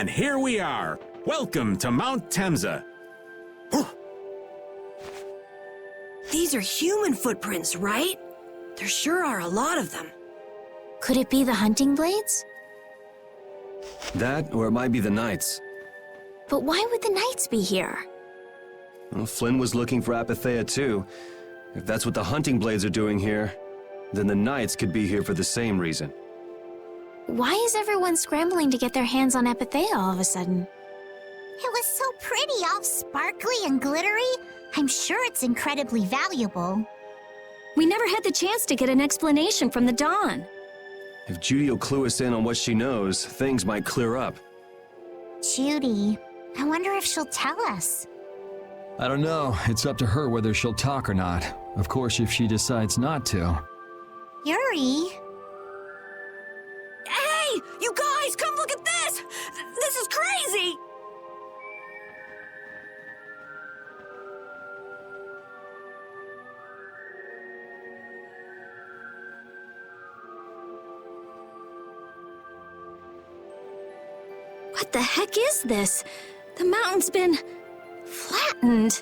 And here we are. Welcome to Mount Temza. These are human footprints, right? There sure are a lot of them. Could it be the hunting blades? That, or it might be the Knights. But why would the Knights be here? Well, Flynn was looking for Apatheia too. If that's what the hunting blades are doing here, then the Knights could be here for the same reason. Why is everyone scrambling to get their hands on Apatheia all of a sudden? It was so pretty, all sparkly and glittery. I'm sure it's incredibly valuable. We never had the chance to get an explanation from the Dawn. If Judy will clue us in on what she knows, things might clear up. Judy, I wonder if she'll tell us. I don't know. It's up to her whether she'll talk or not. Of course, if she decides not to. Yuri? Hey, you guys, come look at this! This is crazy! What the heck is this? The mountain's been flattened.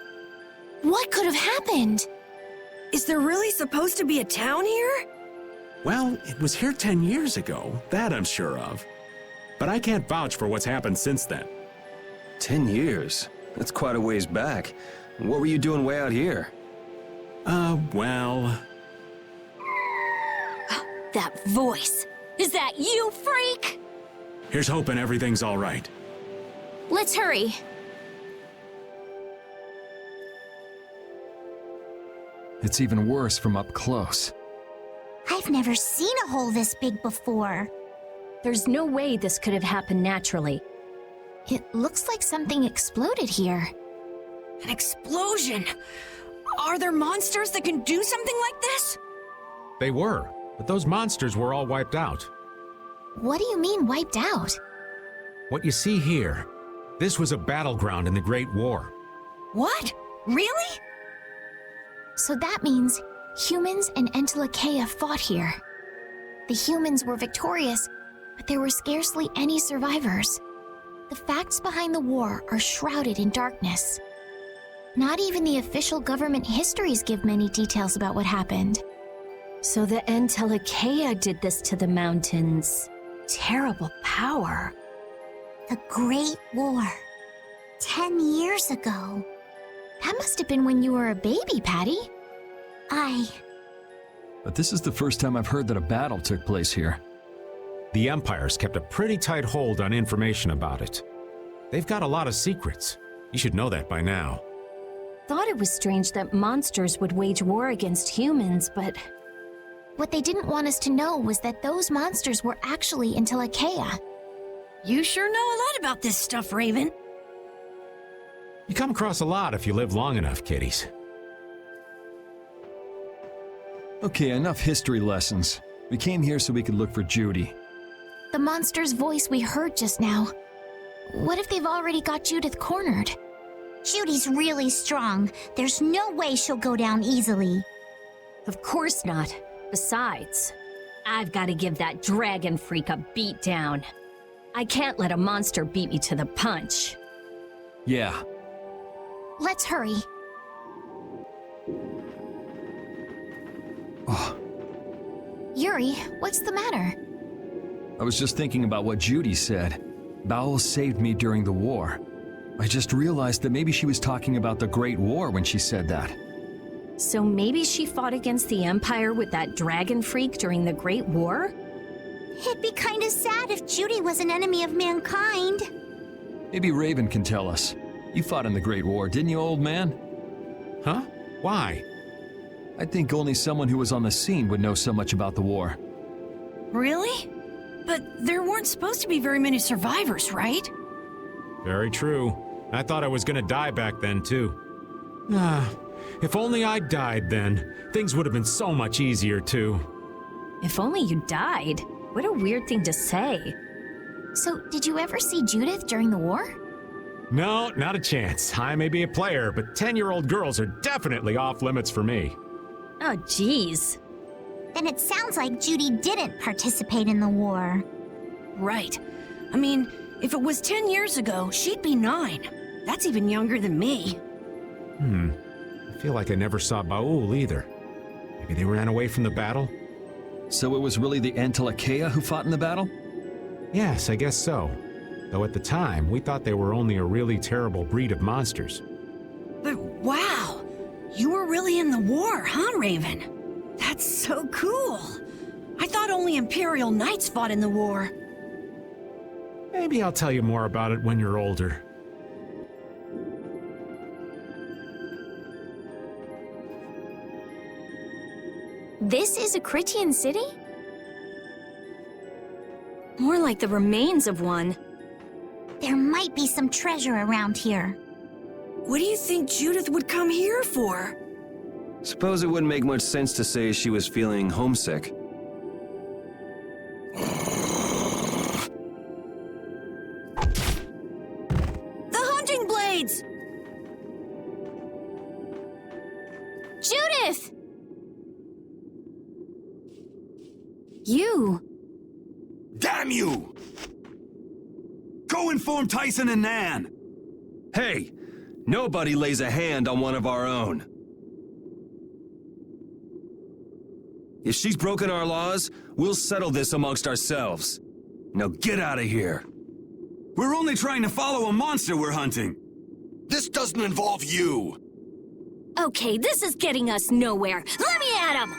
What could have happened? Is there really supposed to be a town here? Well, it was here 10 years ago. That I'm sure of. But I can't vouch for what's happened since then. 10 years? That's quite a ways back. What were you doing way out here? Well... That voice. Is that you, freak? Here's hoping everything's all right. Let's hurry. It's even worse from up close. I've never seen a hole this big before. There's no way this could have happened naturally. It looks like something exploded here. An explosion! Are there monsters that can do something like this? They were, but those monsters were all wiped out. What do you mean, wiped out? What you see here, this was a battleground in the Great War. What? Really? So that means humans and Entelekea fought here. The humans were victorious, but there were scarcely any survivors. The facts behind the war are shrouded in darkness. Not even the official government histories give many details about what happened. So the Entelekea did this to the mountains. Terrible power. The Great War. 10 years ago. That must have been when you were a baby, Patty. But this is the first time I've heard that a battle took place here. The Empire's kept a pretty tight hold on information about it. They've got a lot of secrets. You should know that by now. Thought it was strange that monsters would wage war against humans, but... What they didn't want us to know was that those monsters were actually Entelekea. You sure know a lot about this stuff, Raven. You come across a lot if you live long enough, kiddies. Okay, enough history lessons. We came here so we could look for Judy. The monster's voice we heard just now. What if they've already got Judith cornered? Judy's really strong. There's no way she'll go down easily. Of course not. Besides, I've got to give that dragon freak a beatdown. I can't let a monster beat me to the punch. Yeah. Let's hurry. Oh, Yuri, what's the matter? I was just thinking about what Judy said. Ba'ul saved me during the war. I just realized that maybe she was talking about the Great War when she said that. So maybe she fought against the Empire with that dragon freak during the Great War? It'd be kinda sad if Judy was an enemy of mankind. Maybe Raven can tell us. You fought in the Great War, didn't you, old man? Huh? Why? I think only someone who was on the scene would know so much about the war. Really? But there weren't supposed to be very many survivors, right? Very true. I thought I was gonna die back then, too. If only I'd died then. Things would have been so much easier, too. If only you died. What a weird thing to say. So, did you ever see Judith during the war? No, not a chance. I may be a player, but 10-year-old girls are definitely off limits for me. Oh, geez. Then it sounds like Judy didn't participate in the war. Right. I mean, If it was 10 years ago, she'd be 9. That's even younger than me. I feel like I never saw Ba'ul either. Maybe they ran away from the battle? So it was really the Entelekea who fought in the battle? Yes, I guess so. Though at the time, we thought they were only a really terrible breed of monsters. But wow, you were really in the war, huh, Raven? That's so cool. I thought only Imperial Knights fought in the war. Maybe I'll tell you more about it when you're older. This is a Critian city? More like the remains of one. There might be some treasure around here. What do you think Judith would come here for? Suppose it wouldn't make much sense to say she was feeling homesick. The hunting blades! Judith! You! Damn you! Go inform Tyson and Nan! Hey! Nobody lays a hand on one of our own. If she's broken our laws, we'll settle this amongst ourselves. Now get out of here. We're only trying to follow a monster we're hunting. This doesn't involve you. Okay, this is getting us nowhere. Let me at him!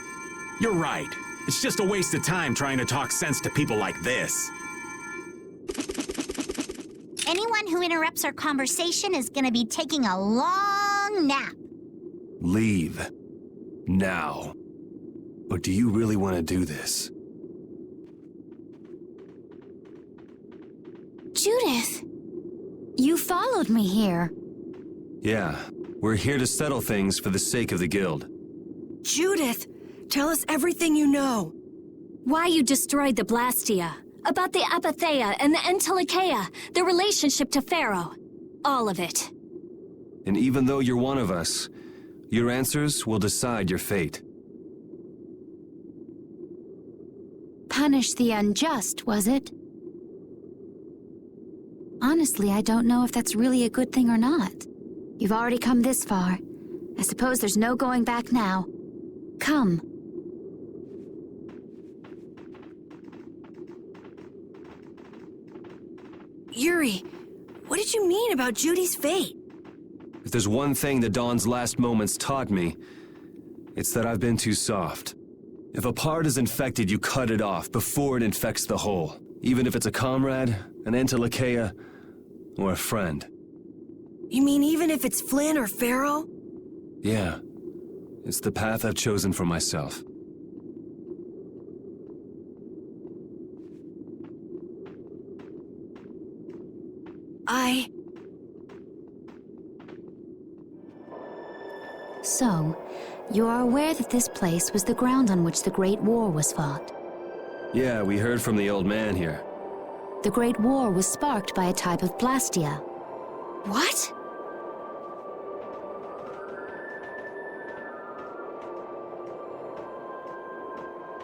You're right. It's just a waste of time trying to talk sense to people like this. Anyone who interrupts our conversation is gonna be taking a long nap. Leave. Now. But do you really want to do this? Judith! You followed me here. Yeah, we're here to settle things for the sake of the guild. Judith, tell us everything you know. Why you destroyed the Blastia. About the Apatheia and the Entelekea. Their relationship to Pharaoh. All of it. And even though you're one of us, your answers will decide your fate. Punish the unjust, was it? Honestly, I don't know if that's really a good thing or not. You've already come this far. I suppose there's no going back now. Come. Yuri, what did you mean about Judy's fate? If there's one thing that Dawn's last moments taught me, it's that I've been too soft. If a part is infected, you cut it off before it infects the whole. Even if it's a comrade, an Entelekea, or a friend. You mean even if it's Flynn or Pharaoh? Yeah. It's the path I've chosen for myself. So, you are aware that this place was the ground on which the Great War was fought. Yeah, we heard from the old man here. The Great War was sparked by a type of Blastia. What?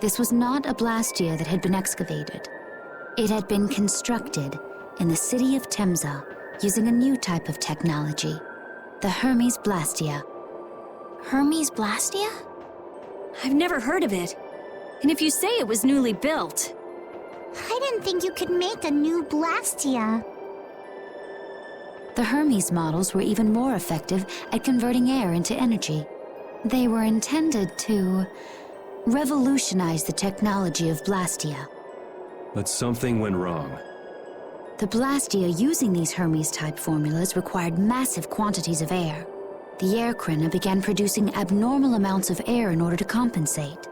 This was not a Blastia that had been excavated. It had been constructed in the city of Temza using a new type of technology, the Hermes Blastia. Hermes Blastia? I've never heard of it. And if you say it was newly built... I didn't think you could make a new Blastia. The Hermes models were even more effective at converting air into energy. They were intended to revolutionize the technology of Blastia. But something went wrong. The Blastia using these Hermes-type formulas required massive quantities of air. The Airkrina began producing abnormal amounts of air in order to compensate.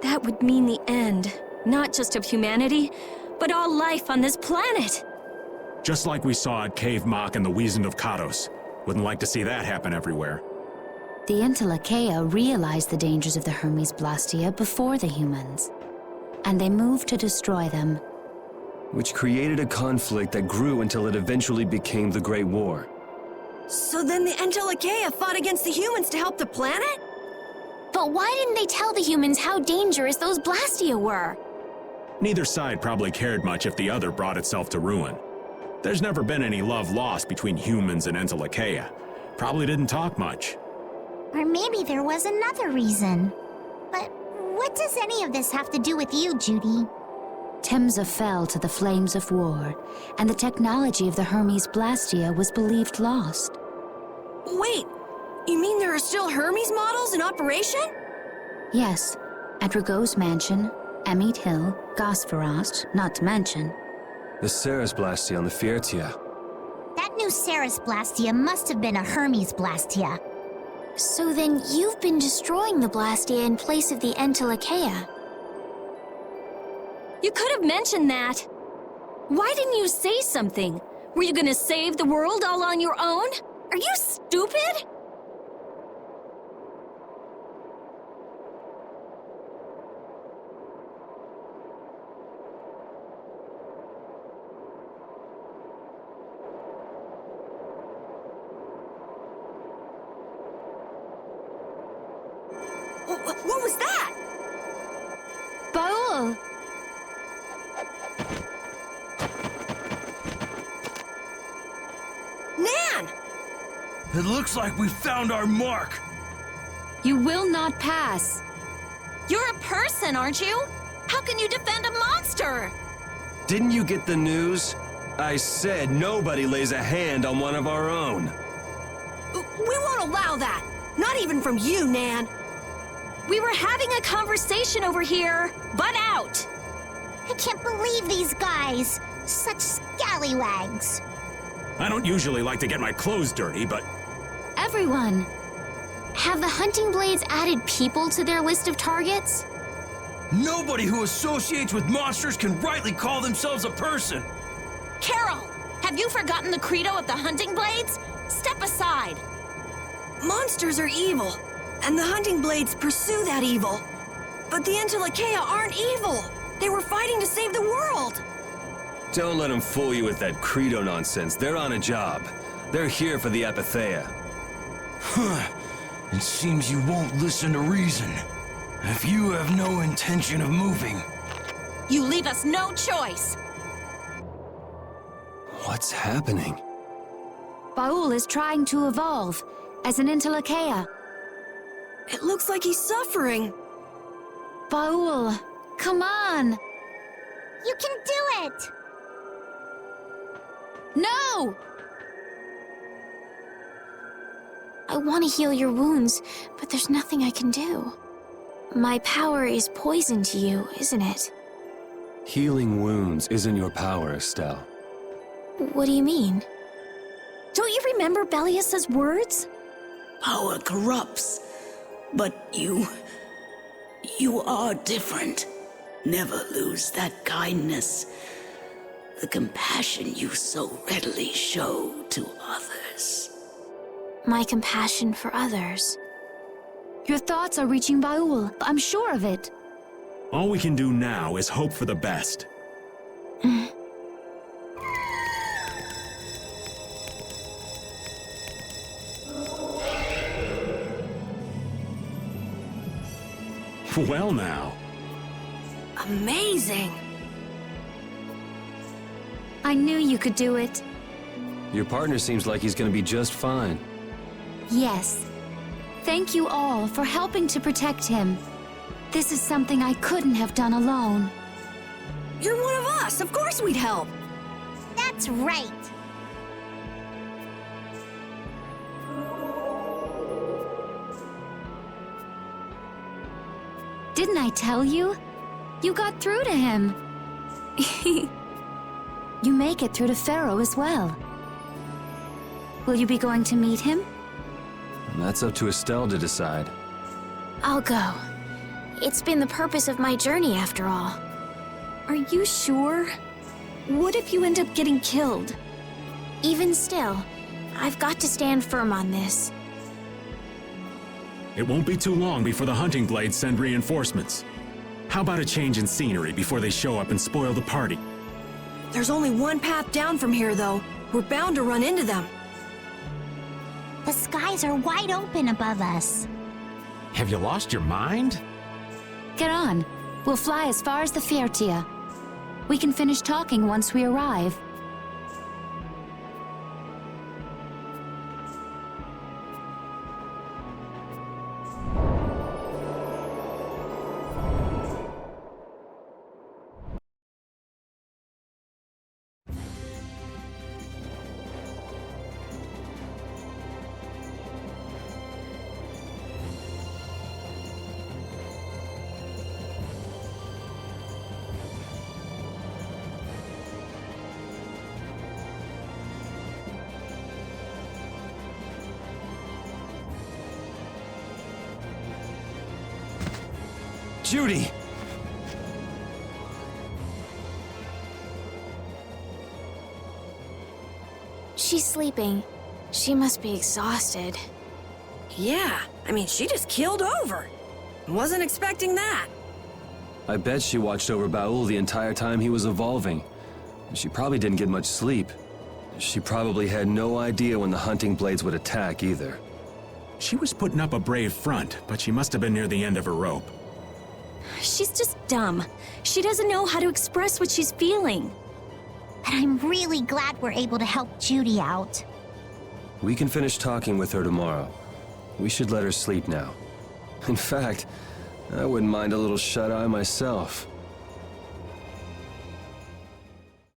That would mean the end, not just of humanity, but all life on this planet. Just like we saw at Cave Mach and the Wiesent of Kados. Wouldn't like to see that happen everywhere. The Entelekea realized the dangers of the Hermes Blastia before the humans, and they moved to destroy them. Which created a conflict that grew until it eventually became the Great War. So then the Entelekea fought against the humans to help the planet? But why didn't they tell the humans how dangerous those Blastia were? Neither side probably cared much if the other brought itself to ruin. There's never been any love lost between humans and Entelekea. Probably didn't talk much. Or maybe there was another reason. But what does any of this have to do with you, Judy? Temza fell to the flames of war, and the technology of the Hermes Blastia was believed lost. Wait, you mean there are still Hermes models in operation? Yes, at Rago's mansion, Emmet Hill, Gosferost, not to mention. The Ceres Blastia on the Fiertia. That new Ceres Blastia must have been a Hermes Blastia. So then you've been destroying the Blastia in place of the Entelekea. You could have mentioned that. Why didn't you say something? Were you gonna save the world all on your own? Are you stupid? What was that? Ba'ul! Nan! It looks like we found our mark. You will not pass. You're a person, aren't you? How can you defend a monster? Didn't you get the news? I said nobody lays a hand on one of our own. We won't allow that. Not even from you, Nan. We were having a conversation over here. Butt out! I can't believe these guys. Such scallywags. I don't usually like to get my clothes dirty, but Everyone! Have the hunting blades added people to their list of targets? Nobody who associates with monsters can rightly call themselves a person. Carol, have you forgotten the credo of the hunting blades? Step aside. Monsters are evil, and the hunting blades pursue that evil. But the Entelekea aren't evil. They were fighting to save the world. Don't let them fool you with that credo nonsense. They're on a job. They're here for the Epithea. It seems you won't listen to reason. If you have no intention of moving... You leave us no choice. What's happening? Ba'ul is trying to evolve as an Entelekea. It looks like he's suffering. Ba'ul, come on! You can do it! No! I want to heal your wounds, but there's nothing I can do. My power is poison to you, isn't it? Healing wounds isn't your power, Estelle. What do you mean? Don't you remember Bellius's words? Power corrupts, but you are different. Never lose that kindness, the compassion you so readily show to others. My compassion for others. Your thoughts are reaching Ba'ul. I'm sure of it. all we can do now is hope for the best. Well now. Amazing. I knew you could do it. Your partner seems like he's gonna be just fine. Yes. Thank you all for helping to protect him. This is something I couldn't have done alone. You're one of us. Of course we'd help. That's right. Didn't I tell you? You got through to him. You make it through to Pharaoh as well. Will you be going to meet him? That's up to Estelle to decide. I'll go. It's been the purpose of my journey after all. Are you sure? What if you end up getting killed? Even still, I've got to stand firm on this. It won't be too long before the hunting blades send reinforcements. How about a change in scenery before they show up and spoil the party? There's only one path down from here, though. We're bound to run into them. The skies are wide open above us. Have you lost your mind? Get on. We'll fly as far as the Fiertia. We can finish talking once we arrive. Judy! She's sleeping. She must be exhausted. Yeah, I mean, she just keeled over. Wasn't expecting that. I bet she watched over Ba'ul the entire time he was evolving. She probably didn't get much sleep. She probably had no idea when the hunting blades would attack either. She was putting up a brave front, but she must have been near the end of her rope. She's just dumb. She doesn't know how to express what she's feeling. And I'm really glad we're able to help Judy out. We can finish talking with her tomorrow. We should let her sleep now. In fact, I wouldn't mind a little shut-eye myself.